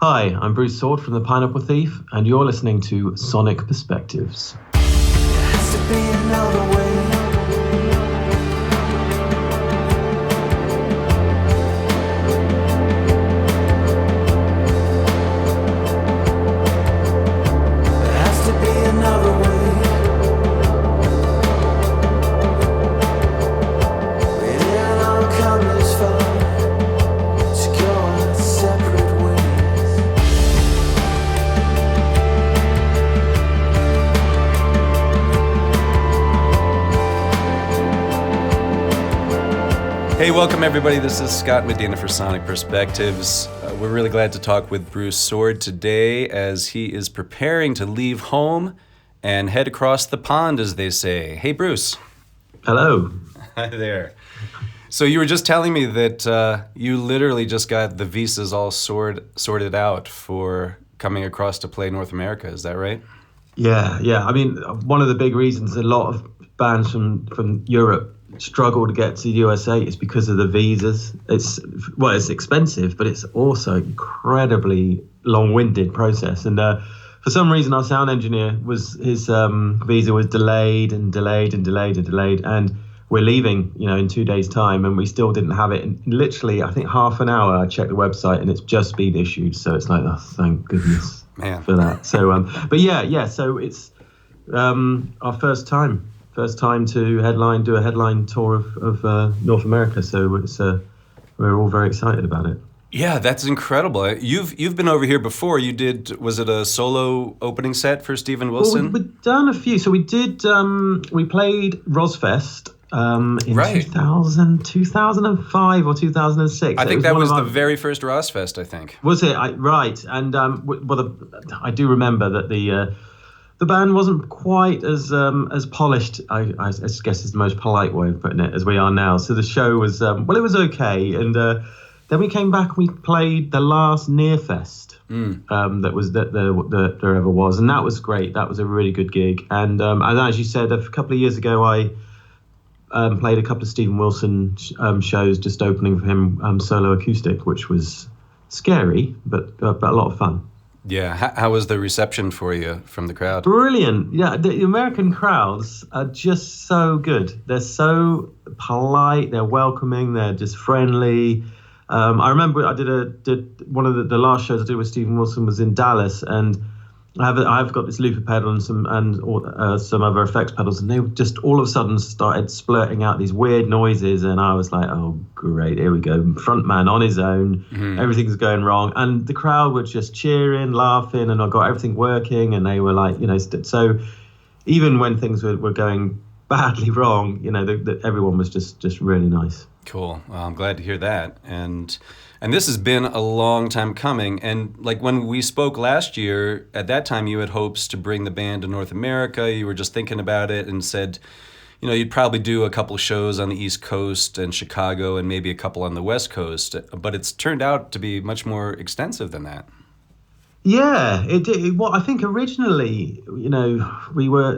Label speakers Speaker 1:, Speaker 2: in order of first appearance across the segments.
Speaker 1: Hi, I'm Bruce Soord from The Pineapple Thief, and you're listening to Sonic Perspectives.
Speaker 2: There has to be another way. There has to be another way. We didn't all come this far to go our separate ways.
Speaker 3: Hey, welcome everybody. This is Scott Medina for Sonic Perspectives. We're really glad to talk with Bruce Soord today as he is preparing to leave home and head across the pond, as they say. Hey, Bruce.
Speaker 1: Hello.
Speaker 3: Hi there. So you were just telling me that you literally just got the visas all sorted out for coming across to play North America. Is that right?
Speaker 1: Yeah. I mean, one of the big reasons a lot of bands from Europe struggle to get to the USA is because of the visas. It's expensive, but it's also incredibly long-winded process. And for some reason, our sound engineer his visa was delayed, and we're leaving, in 2 days' time, and we still didn't have it. In literally, I think half an hour, I checked the website, and it's just been issued. So it's like, oh, thank goodness for that. So, but yeah. So it's our first time to do a headline tour of North America. So it's we're all very excited about it.
Speaker 3: Yeah, that's incredible. You've been over here before. You did, was it a solo opening set for Steven Wilson?
Speaker 1: Well, we've done a few. So we did. We played Rosfest in 2005 or 2006.
Speaker 3: I think that was the very first Rosfest, I think.
Speaker 1: Was it? Right. And I do remember that the band wasn't quite as polished, I guess is the most polite way of putting it, as we are now. So the show was, it was okay. And then we came back and we played the last Near Fest that there ever was. And that was great. That was a really good gig. And as you said, a couple of years ago, I played a couple of Steven Wilson shows, just opening for him solo acoustic, which was scary, but a lot of fun.
Speaker 3: Yeah, how was the reception for you from the crowd?
Speaker 1: Brilliant. Yeah, the American crowds are just so good. They're so polite, they're welcoming, they're just friendly. I remember I did one of the last shows I did with Steven Wilson was in Dallas, and I've got this looper pedal and some other effects pedals, and they just all of a sudden started splurting out these weird noises, and I was like, oh great, here we go, front man on his own, everything's going wrong, and the crowd were just cheering, laughing, and I got everything working, and they were like, so even when things were going badly wrong, everyone was just really nice.
Speaker 3: Cool. Well, I'm glad to hear that. And this has been a long time coming. And like when we spoke last year, at that time you had hopes to bring the band to North America. You were just thinking about it and said, you'd probably do a couple shows on the East Coast and Chicago and maybe a couple on the West Coast. But it's turned out to be much more extensive than that.
Speaker 1: Yeah, it did. Well, I think originally, we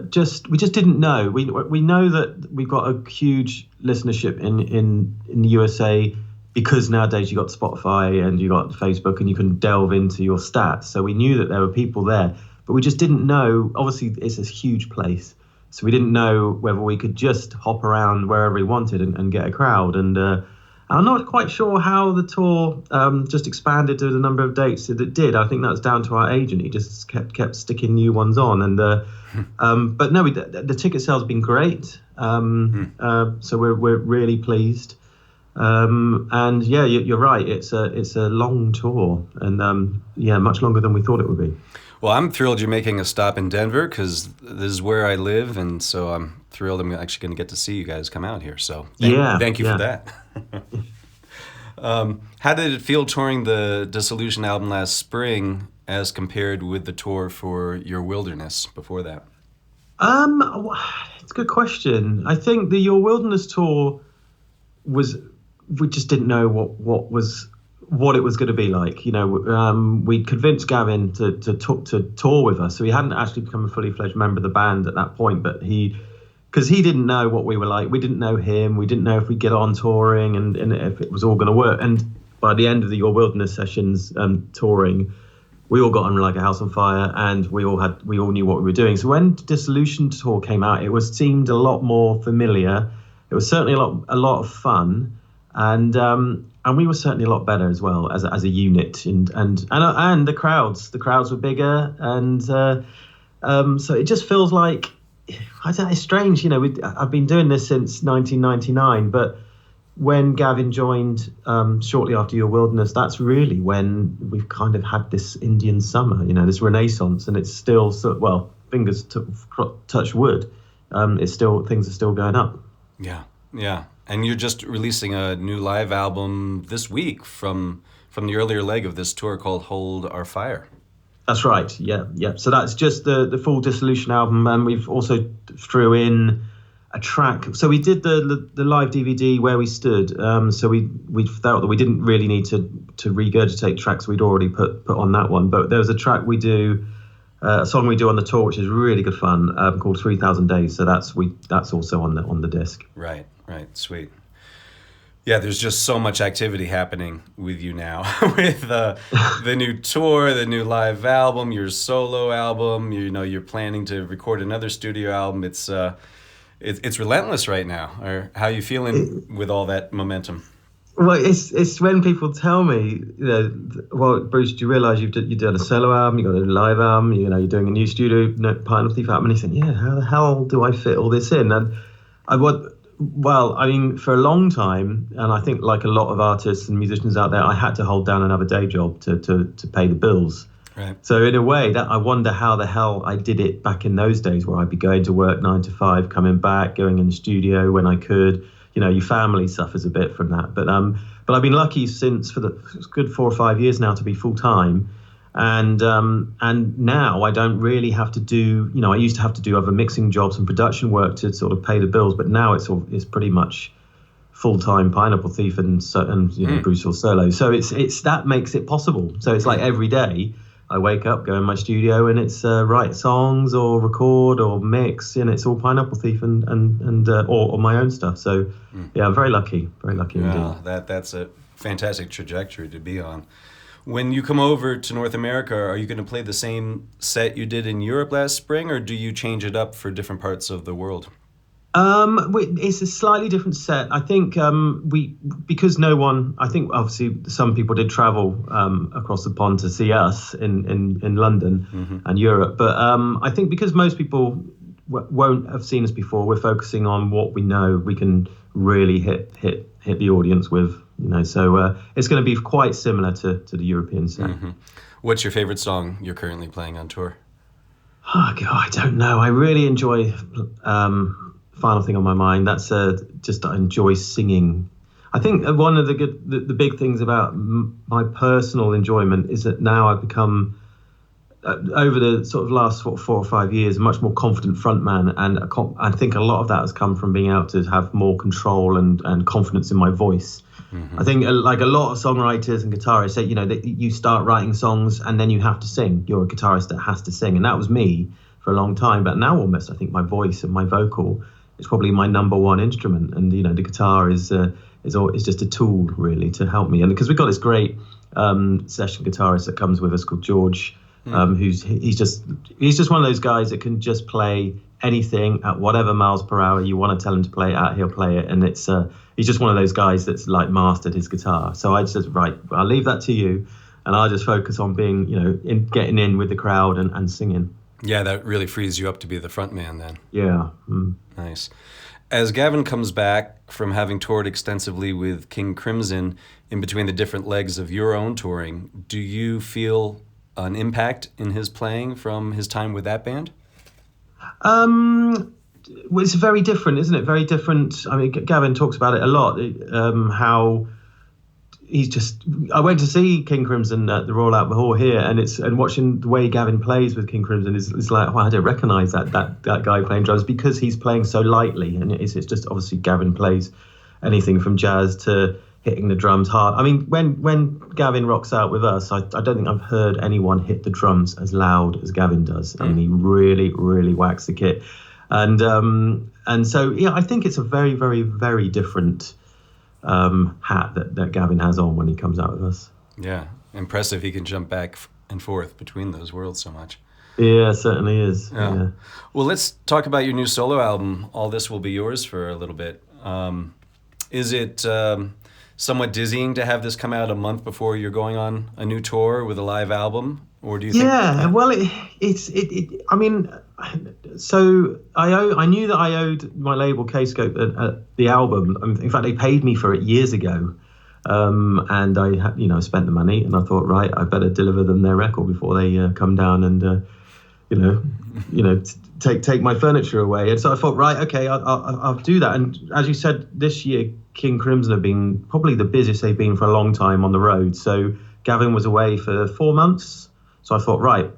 Speaker 1: just didn't know. We know that we've got a huge listenership in the USA because nowadays you got Spotify and you got Facebook and you can delve into your stats. So we knew that there were people there, but we just didn't know. Obviously, it's a huge place, so we didn't know whether we could just hop around wherever we wanted and get a crowd. And I'm not quite sure how the tour just expanded to the number of dates that it did. I think that's down to our agent. He just kept sticking new ones on. And but no, the ticket sales have been great. So we're really pleased. And yeah, you're right. It's a long tour, and much longer than we thought it would be.
Speaker 3: Well, I'm thrilled you're making a stop in Denver because this is where I live, and so I'm thrilled I'm actually going to get to see you guys come out here. So thank you for that. How did it feel touring the Dissolution album last spring as compared with the tour for Your Wilderness before that?
Speaker 1: It's a good question. I think the Your Wilderness tour we just didn't know what it was going to be like. We convinced Gavin to tour with us, so he hadn't actually become a fully fledged member of the band at that point, but because he didn't know what we were like. We didn't know him. We didn't know if we'd get on touring and if it was all going to work. And by the end of the Your Wilderness sessions touring, we all got on like a house on fire, and we all knew what we were doing. So when Dissolution Tour came out, seemed a lot more familiar. It was certainly a lot of fun, and we were certainly a lot better as well as a unit. And the crowds were bigger, and so it just feels like, I don't know, it's strange. You know, I've been doing this since 1999, but when Gavin joined shortly after Your Wilderness, that's really when we've kind of had this Indian summer, you know, this renaissance, and it's still, well, touch wood, things are still going up.
Speaker 3: Yeah. And you're just releasing a new live album this week from the earlier leg of this tour called Hold Our Fire.
Speaker 1: That's right, yeah. So that's just the full Dissolution album, and we've also threw in a track. So we did the live DVD Where We Stood. So we felt that we didn't really need to regurgitate tracks we'd already put on that one. But there was a track we do, a song we do on the tour, which is really good fun, called 3,000 Days. So that's also on the disc.
Speaker 3: Right, sweet. Yeah, there's just so much activity happening with you now, with the new tour, the new live album, your solo album. You know, you're planning to record another studio album. It's relentless right now. Or how are you feeling with all that momentum?
Speaker 1: Well, it's when people tell me, you know, well, Bruce, do you realise you've done a solo album, you've got a live album, you know, you're doing a new studio, Pineapple Thief album, and you think, yeah, how the hell do I fit all this in? And I mean, for a long time, and I think like a lot of artists and musicians out there, I had to hold down another day job to pay the bills.
Speaker 3: Right.
Speaker 1: So in a way, that I wonder how the hell I did it back in those days, where I'd be going to work 9 to 5, coming back, going in the studio when I could. You know, your family suffers a bit from that. But I've been lucky since for the good 4 or 5 years now to be full time, and now I don't really have to do. You know, I used to have to do other mixing jobs and production work to sort of pay the bills, but now it's pretty much full time Pineapple Thief and you know, Bruce Hill solo. So it's that makes it possible. So it's like every day I wake up, go in my studio, and it's write songs or record or mix, and it's all Pineapple Thief and or my own stuff. So yeah, I'm very lucky indeed.
Speaker 3: That's a fantastic trajectory to be on. When you come over to North America, are you going to play the same set you did in Europe last spring, or do you change it up for different parts of the world?
Speaker 1: It's a slightly different set. I think because no one, I think obviously some people did travel across the pond to see us in London and Europe. But I think because most people won't have seen us before, we're focusing on what we know we can really hit the audience with. You know, so it's going to be quite similar to the European set.
Speaker 3: What's your favorite song you're currently playing on tour?
Speaker 1: Oh God, I don't know. I really enjoy Final Thing on My Mind. That's just I enjoy singing. I think one of the big things about my personal enjoyment is that now I've become over the sort of last 4 or 5 years a much more confident frontman, and I think a lot of that has come from being able to have more control and confidence in my voice. I think like a lot of songwriters and guitarists say, you know, that you start writing songs and then you have to sing. You're a guitarist that has to sing, and that was me for a long time. But now almost I think my voice and my vocal is probably my number one instrument, and you know the guitar is just a tool really to help me. And because we've got this great session guitarist that comes with us called George, he's just one of those guys that can just play anything at whatever miles per hour you want to tell him to play it at, he'll play it. And it's he's just one of those guys that's like mastered his guitar. So I just said, right, I'll leave that to you, and I'll just focus on being, you know, getting in with the crowd and singing.
Speaker 3: Yeah, that really frees you up to be the front man then.
Speaker 1: Yeah.
Speaker 3: Nice. As Gavin comes back from having toured extensively with King Crimson in between the different legs of your own touring, do you feel an impact in his playing from his time with that band?
Speaker 1: Well, it's very different, isn't it? Very different. I mean, Gavin talks about it a lot, how he's just... I went to see King Crimson at the Royal Albert Hall here, and watching the way Gavin plays with King Crimson is like, well, I don't recognise that guy playing drums, because he's playing so lightly, and it's just obviously Gavin plays anything from jazz to hitting the drums hard. I mean, when Gavin rocks out with us, I don't think I've heard anyone hit the drums as loud as Gavin does. I mean, he really, really whacks the kit. And so, yeah, I think it's a very, very, very different hat that Gavin has on when he comes out with us.
Speaker 3: Yeah, impressive. He can jump back and forth between those worlds so much.
Speaker 1: Yeah, it certainly is.
Speaker 3: Yeah.
Speaker 1: Yeah.
Speaker 3: Well, let's talk about your new solo album, All This Will Be Yours, for a little bit. Is it somewhat dizzying to have this come out a month before you're going on a new tour with a live album? Or do you think...
Speaker 1: Yeah, well, I mean, so I knew that I owed my label K-Scope the album. In fact, they paid me for it years ago. And I had, spent the money, and I thought, right, I better deliver them their record before they come down and, take my furniture away. And so I thought, right, okay, I'll do that. And as you said, this year, King Crimson have been probably the busiest they've been for a long time on the road. So Gavin was away for 4 months. So I thought, right,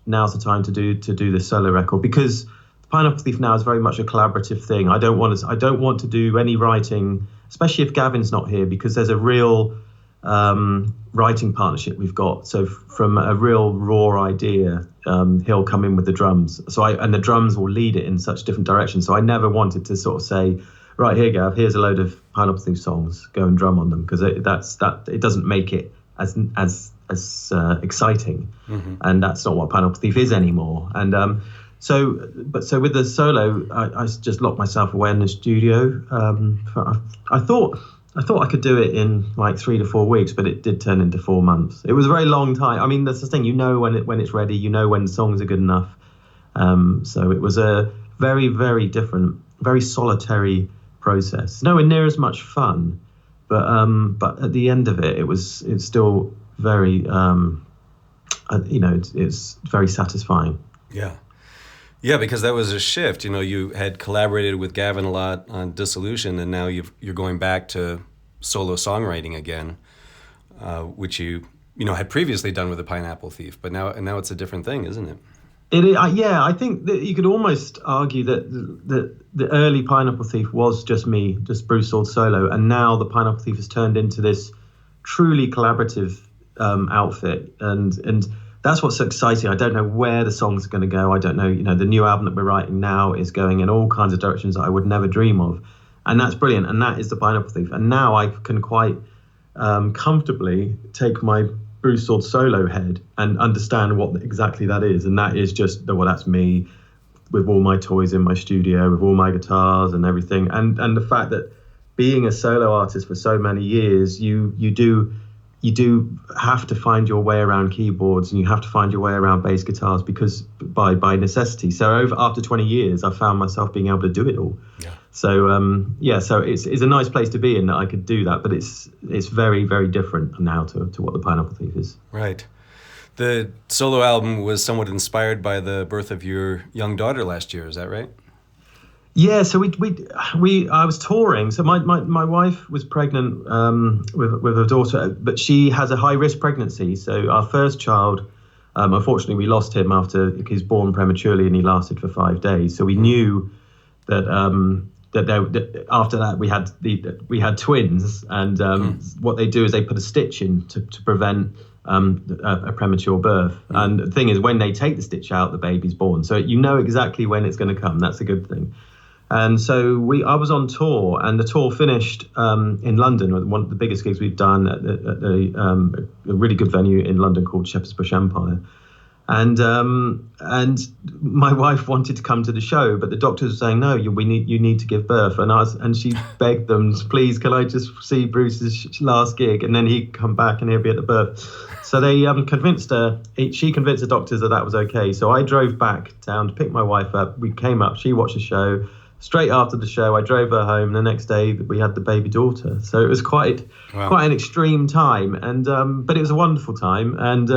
Speaker 1: now's the time to do this solo record, because Pineapple Thief now is very much a collaborative thing. I don't want to do any writing, especially if Gavin's not here, because there's a real writing partnership we've got. So from a real raw idea, he'll come in with the drums. And the drums will lead it in such different directions. So I never wanted to sort of say, right, here, Gav, here's a load of Pineapple Thief songs, go and drum on them, because it doesn't make it as exciting. Mm-hmm. And that's not what Pineapple Thief is anymore. And so with the solo, I just locked myself away in the studio. I thought I could do it in like 3 to 4 weeks, but it did turn into 4 months. It was a very long time. I mean, that's the thing. When it's ready. When songs are good enough. So it was a very, very different, very solitary process. Nowhere near as much fun, but at the end of it, it's still very, it's very satisfying.
Speaker 3: Yeah. Yeah, because that was a shift. You had collaborated with Gavin a lot on Dissolution, and now you're going back to solo songwriting again, which you had previously done with the Pineapple Thief. But now it's a different thing, isn't it?
Speaker 1: I think that you could almost argue that the early Pineapple Thief was just me, just Bruce Soord solo, and now the Pineapple Thief has turned into this truly collaborative outfit, and that's what's so exciting. I don't know where the songs are going to go. I don't know, the new album that we're writing now is going in all kinds of directions that I would never dream of. And that's brilliant. And that is the Pineapple Thief. And now I can quite comfortably take my Bruce Soord solo head and understand what exactly that is. And that is just, that's me with all my toys in my studio, with all my guitars and everything. And the fact that being a solo artist for so many years, you do have to find your way around keyboards, and you have to find your way around bass guitars, because by necessity. So after 20 years, I found myself being able to do it all. Yeah. So so it's a nice place to be in, that I could do that, but it's very, very different now to what the Pineapple Thief is.
Speaker 3: Right. The solo album was somewhat inspired by the birth of your young daughter last year. Is that right?
Speaker 1: Yeah, so I was touring. So my wife was pregnant with her daughter, but she has a high risk pregnancy. So our first child, unfortunately, we lost him after he was born prematurely, and he lasted for 5 days. So we knew that after that we had twins, and what they do is they put a stitch in to prevent a premature birth. And the thing is, when they take the stitch out, the baby's born. So you know exactly when it's going to come. That's a good thing. And so I was on tour, and the tour finished in London, one of the biggest gigs we've done at a really good venue in London called Shepherd's Bush Empire. And my wife wanted to come to the show, but the doctors were saying, no, you need to give birth. And she begged them, please, can I just see Bruce's last gig, and then he'd come back and he'll be at the birth. So they convinced her. She convinced the doctors that was okay. So I drove back down to pick my wife up. We came up. She watched the show. Straight after the show, I drove her home. The next day, we had the baby daughter. So it was quite an extreme time, and but it was a wonderful time. And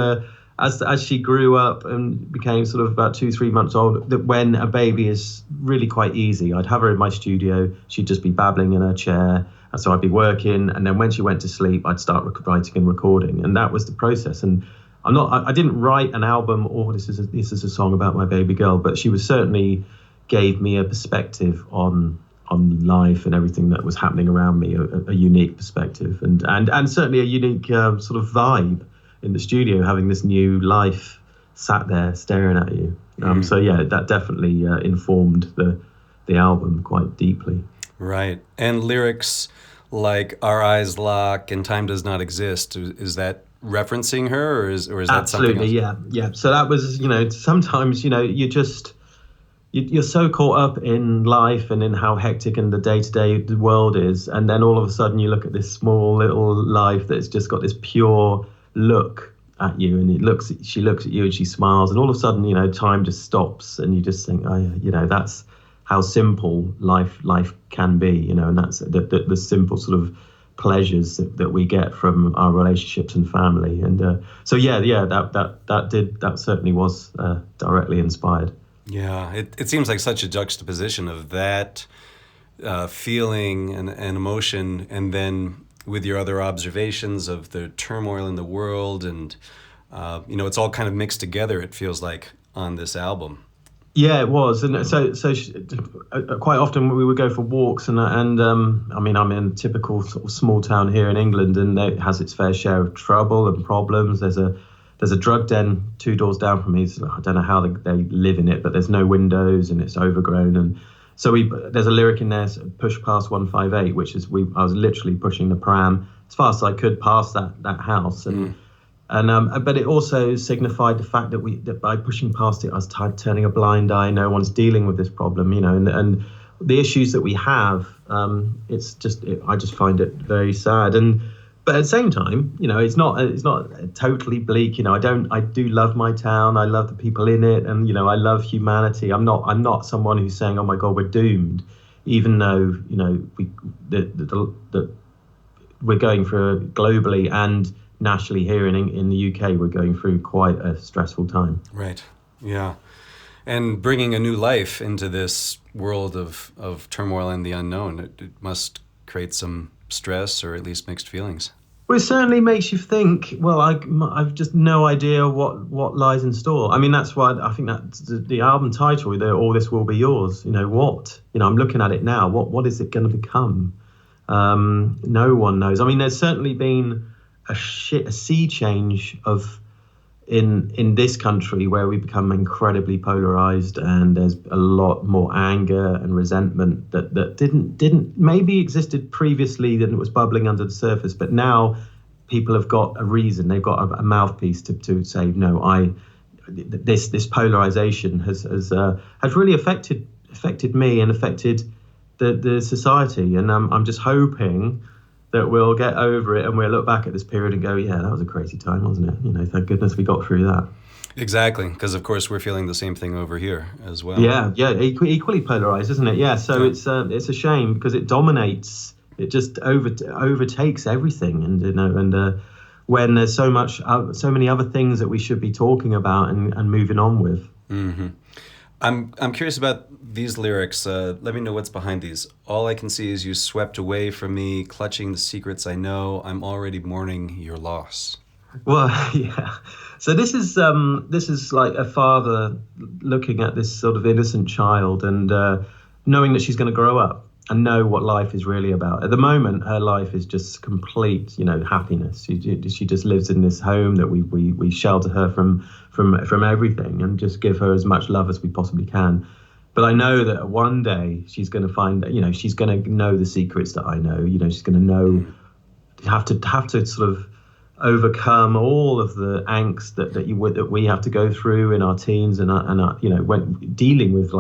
Speaker 1: as she grew up and became sort of about 2-3 months old, that when a baby is really quite easy, I'd have her in my studio. She'd just be babbling in her chair, and so I'd be working. And then when she went to sleep, I'd start writing and recording, and that was the process. And I didn't write an album, or this is a song about my baby girl, but she was certainly gave me a perspective on life and everything that was happening around me, a unique perspective, and certainly a unique sort of vibe in the studio, having this new life sat there staring at you. So yeah, that definitely informed the album quite deeply.
Speaker 3: Right. And lyrics like Our Eyes Lock and Time Does Not Exist, is that referencing her, or is that something
Speaker 1: Absolutely,
Speaker 3: else?
Speaker 1: yeah. So that was, sometimes, you're so caught up in life and in how hectic and the day-to-day the world is, and then all of a sudden you look at this small little life that's just got this pure look at you, and she looks at you and she smiles, and all of a sudden, time just stops, and you just think, oh yeah, that's how simple life can be, and that's the simple sort of pleasures that we get from our relationships and family. And so that certainly was directly inspired.
Speaker 3: Yeah, it seems like such a juxtaposition of that feeling and emotion, and then with your other observations of the turmoil in the world, and it's all kind of mixed together, it feels like, on this album.
Speaker 1: Yeah, it was, and quite often we would go for walks, and I mean, I'm in a typical sort of small town here in England, and it has its fair share of trouble and problems. There's a drug den 2 doors down from me. So I don't know how they live in it, but there's no windows and it's overgrown. And so there's a lyric in there, push past 158, which is I was literally pushing the pram as fast as I could past that house, but it also signified the fact that by pushing past it, I was turning a blind eye. No one's dealing with this problem, and the issues that we have. I just find it very sad. But at the same time, it's not totally bleak. I do love my town. I love the people in it, and I love humanity. I'm not someone who's saying, oh my God, we're doomed, even though we're going through globally and nationally here in the UK, we're going through quite a stressful time.
Speaker 3: Right. Yeah. And bringing a new life into this world of turmoil and the unknown, it must create some stress or at least mixed feelings.
Speaker 1: Well, it certainly makes you think, well, I've just no idea what lies in store. I mean, that's why I think that's the album title, All This Will Be Yours. I'm looking at it now. What is it going to become? No one knows. I mean, there's certainly been a sea change in this country where we become incredibly polarized, and there's a lot more anger and resentment that didn't maybe existed previously, than it was bubbling under the surface. But now people have got a reason, they've got a mouthpiece to say, no, this polarization has really affected me and affected the society, and I'm just hoping that we'll get over it and we'll look back at this period and go, yeah, that was a crazy time, wasn't it? Thank goodness we got through that.
Speaker 3: Exactly, because of course we're feeling the same thing over here as well.
Speaker 1: Yeah, equally polarized, isn't it? Yeah, so yeah. It's a shame because it dominates, it just overtakes everything, and when there's so many other things that we should be talking about and moving on with.
Speaker 3: Mm-hmm. I'm curious about these lyrics. Let me know what's behind these. All I can see is you swept away from me, clutching the secrets I know. I'm already mourning your loss.
Speaker 1: Well, yeah. So this is like a father looking at this sort of innocent child and knowing that she's going to grow up and know what life is really about. At the moment, her life is just complete, happiness. She just lives in this home that we shelter her from everything and just give her as much love as we possibly can. But I know that one day she's going to find, she's going to know the secrets that I know. She's going to know, have to sort of overcome all of the angst that we have to go through in our teens and when dealing with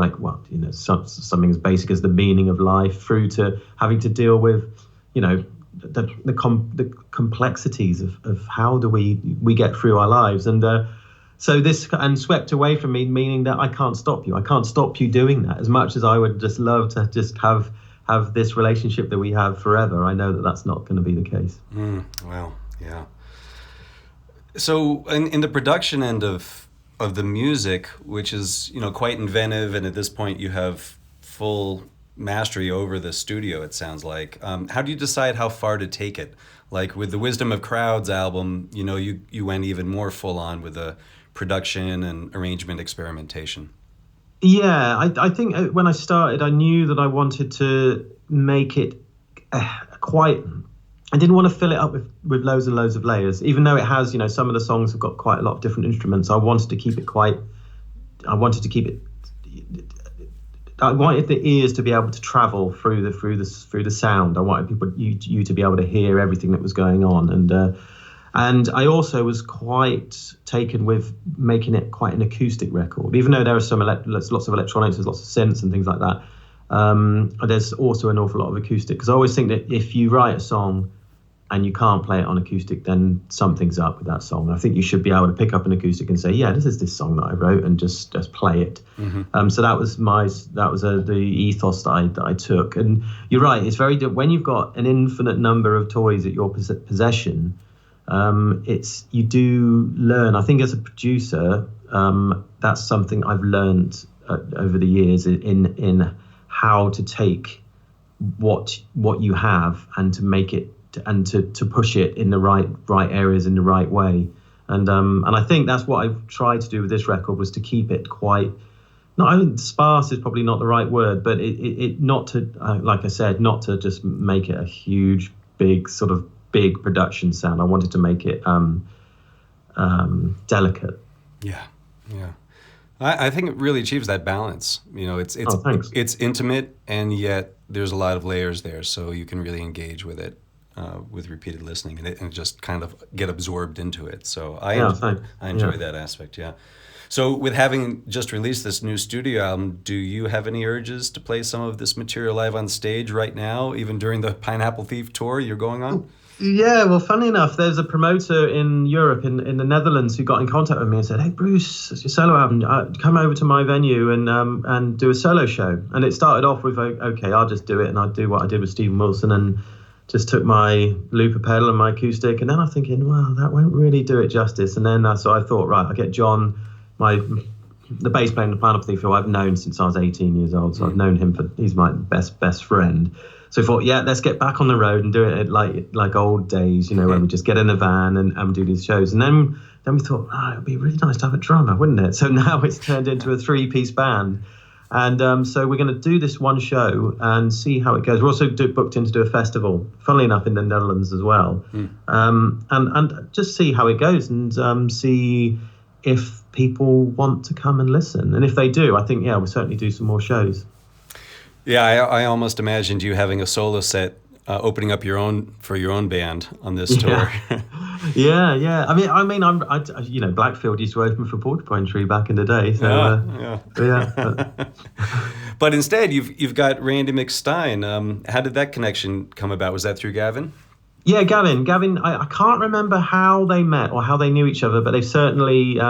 Speaker 1: something as basic as the meaning of life, through to having to deal with the complexities of how do we get through our lives. And so this, and swept away from me, meaning that I can't stop you doing that. As much as I would just love to just have this relationship that we have forever, I know that that's not going to be the case.
Speaker 3: Well, yeah. So in the production end of the music, which is, quite inventive, and at this point you have full mastery over the studio, it sounds like. How do you decide how far to take it? Like with the Wisdom of Crowds album, you went even more full on with the production and arrangement experimentation.
Speaker 1: Yeah, I think when I started, I knew that I wanted to make it quite... I didn't want to fill it up with loads and loads of layers, even though it has, some of the songs have got quite a lot of different instruments. I wanted the ears to be able to travel through the sound. I wanted you to be able to hear everything that was going on, And I also was quite taken with making it quite an acoustic record, even though there are there's lots of electronics, there's lots of synths and things like that. There's also an awful lot of acoustic, because I always think that if you write a song and you can't play it on acoustic, then something's up with that song. I think you should be able to pick up an acoustic and say, yeah, this is this song that I wrote, and just play it. So that was the ethos that I took. And you're right, it's very when you've got an infinite number of toys at your possession, you do learn. I think as a producer, that's something I've learned over the years in how to take what you have and to make it and to push it in the right areas in the right way. And I think that's what I've tried to do with this record, was to keep it quite, I think sparse is probably not the right word, but it not to, like I said, not to just make it a huge, big production sound. I wanted to make it delicate.
Speaker 3: Yeah. I think it really achieves that balance. It's it's intimate, and yet there's a lot of layers there, so you can really engage with it with repeated listening, and just kind of get absorbed into it. So I enjoy that aspect. Yeah. So with having just released this new studio album, do you have any urges to play some of this material live on stage right now, even during the Pineapple Thief tour you're going on?
Speaker 1: Yeah, well, funny enough, there's a promoter in Europe, in the Netherlands, who got in contact with me and said, "Hey, Bruce, it's your solo album. Come over to my venue and do a solo show." And it started off with, okay, I'll just do it, and I'd do what I did with Stephen Wilson, and just took my looper pedal and my acoustic. And then I'm thinking, well, that won't really do it justice. And then so I thought, right, I'll get John, the bass player in the Pineapple Thief, who I've known since I was 18 years old. So I've known him he's my best friend. So I thought, yeah, let's get back on the road and do it like old days, when we just get in the van and do these shows. And then we thought, it'd be really nice to have a drummer, wouldn't it? So now it's turned into a 3-piece band. And so we're going to do this one show and see how it goes. We're also booked in to do a festival, funnily enough, in the Netherlands as well. And just see how it goes, and see if people want to come and listen. And if they do, I think, we'll certainly do some more shows.
Speaker 3: Yeah, I almost imagined you having a solo set, opening up for your own band on this tour.
Speaker 1: Yeah. I mean, Blackfield used to open for Porcupine Tree back in the day. So,
Speaker 3: But instead, you've got Randy McStein. How did that connection come about? Was that through Gavin?
Speaker 1: Yeah, Gavin. I can't remember how they met or how they knew each other, but they've certainly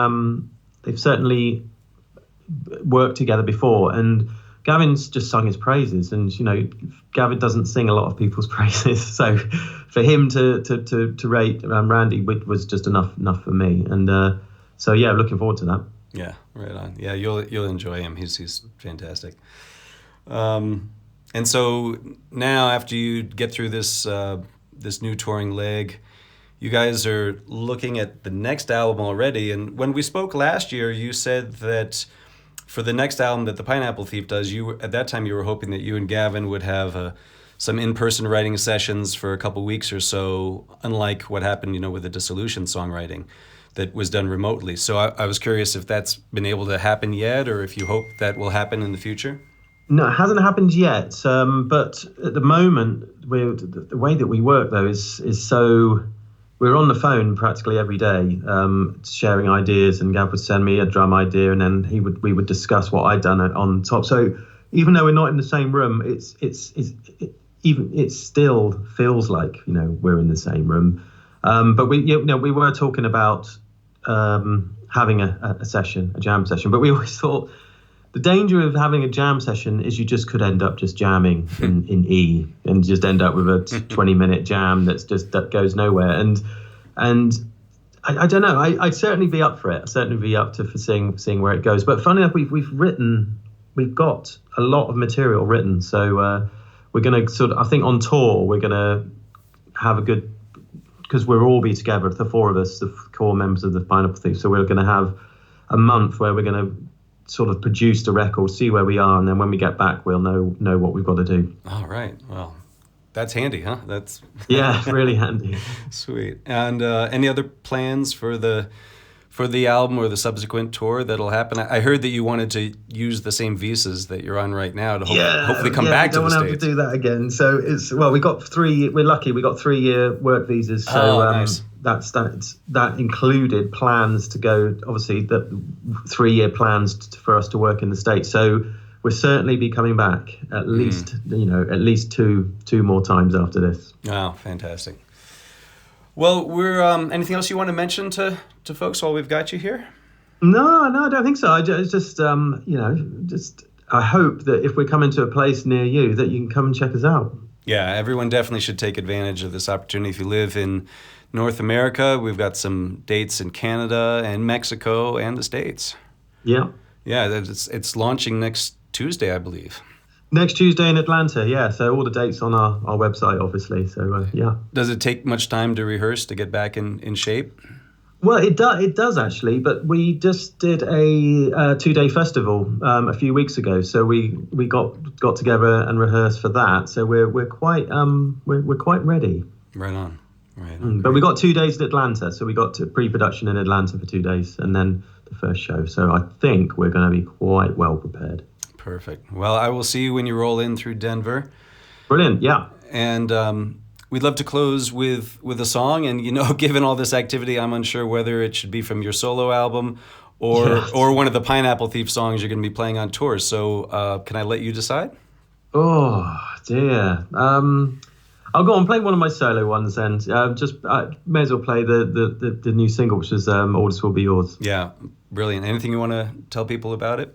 Speaker 1: worked together before. And Gavin's just sung his praises, and Gavin doesn't sing a lot of people's praises, so for him to rate Randy was just enough for me, and so looking forward to that.
Speaker 3: Yeah, right on. Yeah, you'll enjoy him. He's fantastic. And so now, after you get through this new touring leg, you guys are looking at the next album already. And when we spoke last year, you said that for the next album that the Pineapple Thief does, at that time you were hoping that you and Gavin would have some in-person writing sessions for a couple weeks or so, unlike what happened, with the Dissolution songwriting that was done remotely. So I was curious if that's been able to happen yet, or if you hope that will happen in the future.
Speaker 1: No, it hasn't happened yet. But at the moment, the way that we work though is so. We're on the phone practically every day, sharing ideas, and Gav would send me a drum idea, and then we would discuss what I'd done on top. So even though we're not in the same room, it still feels like we're in the same room. But we were talking about having a jam session, but we always thought the danger of having a jam session is you just could end up just jamming in E and just end up with a 20-minute jam that goes nowhere. And I don't know. I'd certainly be up for it. I'd certainly be up for seeing where it goes. But funny enough, we've got a lot of material written. So we're going to I think on tour, we're going to have a good, because we'll all be together, the four of us, the core members of the Pineapple Thief. So we're going to have a month where we're going to sort of produce the record, see where we are, and then when we get back, we'll know what we've got to do.
Speaker 3: All right. Well, that's handy, huh? That's
Speaker 1: really handy.
Speaker 3: Sweet. And any other plans for the album or the subsequent tour that'll happen? I heard that you wanted to use the same visas that you're on right now to hopefully come back to the States.
Speaker 1: I don't want to have to do that again. So we're lucky. We got 3-year work visas. So
Speaker 3: nice.
Speaker 1: that included plans to go, obviously, the 3-year plans for us to work in the States. So we'll certainly be coming back at least two more times after this.
Speaker 3: Oh, fantastic. Well, we're anything else you want to mention to folks while we've got you here?
Speaker 1: No, I don't think so. I just I hope that if we're coming to a place near you, that you can come and check us out.
Speaker 3: Yeah, everyone definitely should take advantage of this opportunity. If you live in North America, we've got some dates in Canada and Mexico and the States.
Speaker 1: Yeah.
Speaker 3: Yeah, it's launching next Tuesday, I believe.
Speaker 1: Next Tuesday in Atlanta, yeah. So all the dates on our website, obviously. So, yeah.
Speaker 3: Does it take much time to rehearse to get back in shape?
Speaker 1: Well, it does actually, but we just did a 2-day festival a few weeks ago, so we got together and rehearsed for that. So we're quite ready.
Speaker 3: Right on.
Speaker 1: But we got 2 days in Atlanta, so we got to pre-production in Atlanta for 2 days, and then the first show. So I think we're going to be quite well prepared.
Speaker 3: Perfect. Well, I will see you when you roll in through Denver.
Speaker 1: Brilliant. Yeah.
Speaker 3: And we'd love to close with a song, and given all this activity, I'm unsure whether it should be from your solo album or one of the Pineapple Thief songs you're going to be playing on tour. So can I let you decide?
Speaker 1: Oh dear. I'll go on play one of my solo ones, and may as well play the new single, which is "All This Will Be Yours."
Speaker 3: Yeah, brilliant. Anything you want to tell people about it?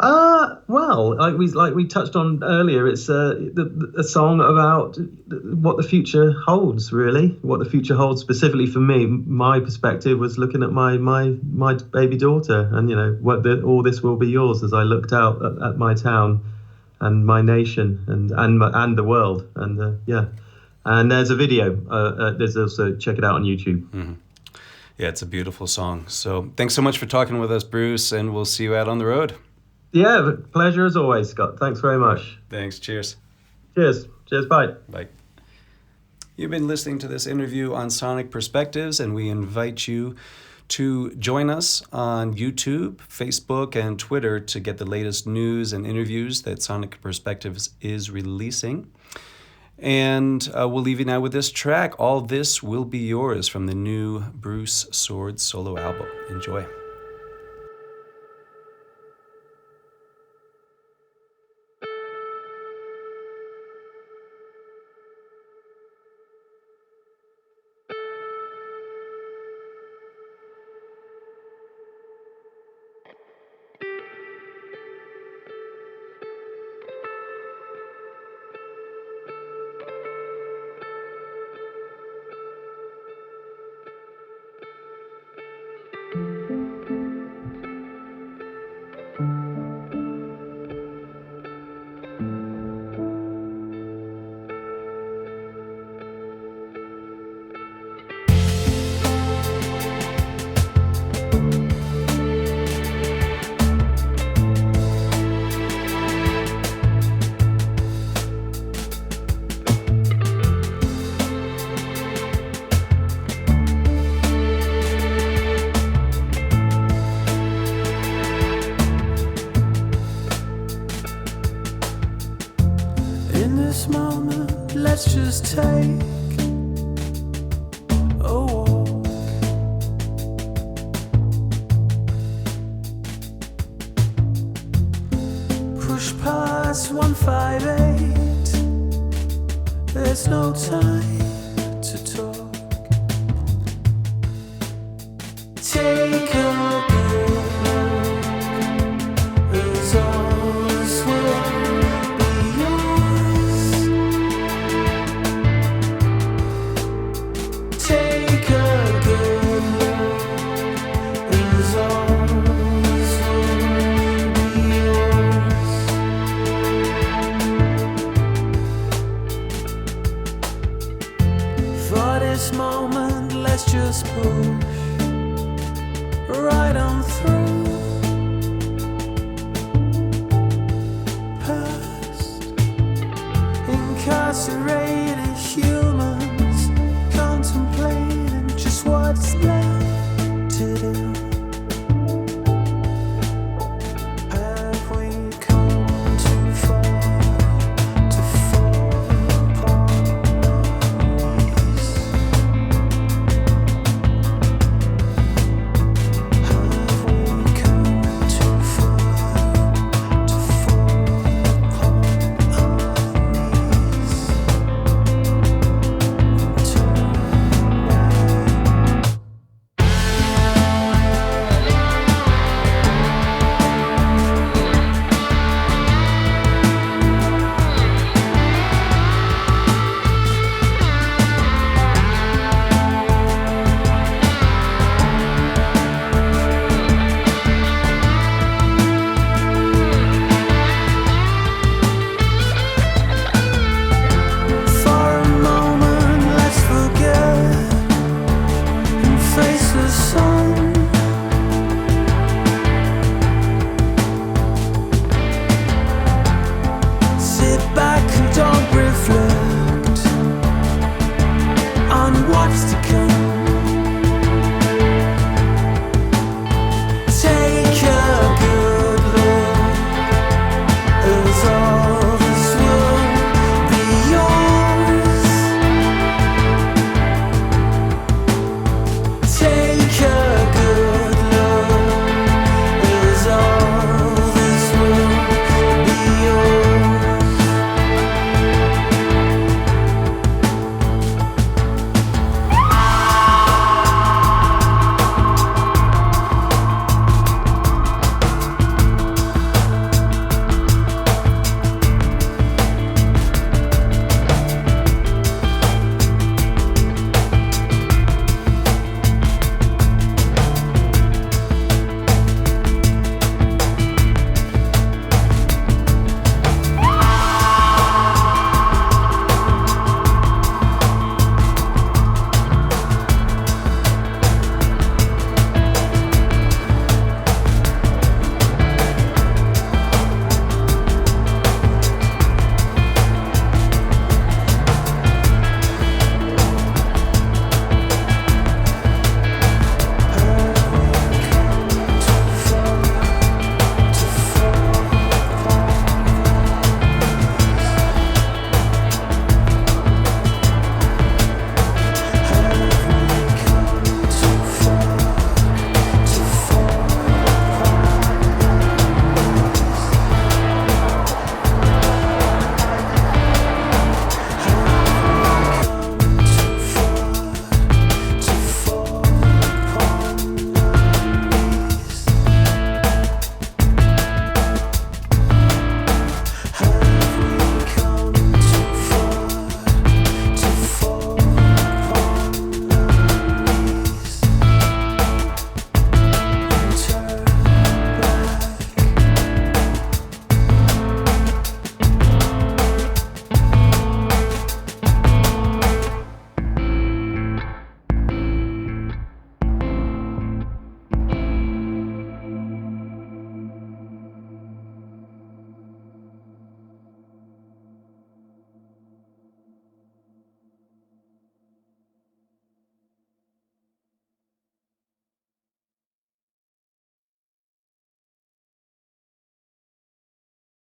Speaker 1: Well, like we touched on earlier, it's a song about what the future holds, really. What the future holds specifically for me. My perspective was looking at my baby daughter, and all this will be yours, as I looked out at my town and my nation and the world, and and there's a video. There's also, check it out on YouTube.
Speaker 3: Mm-hmm. Yeah, it's a beautiful song. So thanks so much for talking with us, Bruce, and we'll see you out on the road.
Speaker 1: Yeah, pleasure as always, Scott. Thanks very much.
Speaker 3: Thanks. Cheers.
Speaker 1: Cheers. Bye.
Speaker 3: Bye. You've been listening to this interview on Sonic Perspectives, and we invite you to join us on YouTube, Facebook, and Twitter to get the latest news and interviews that Sonic Perspectives is releasing. And we'll leave you now with this track, All This Will Be Yours, from the new Bruce Soord solo album. Enjoy.
Speaker 2: Let's just take a walk. Push past 158. There's no time to talk. Take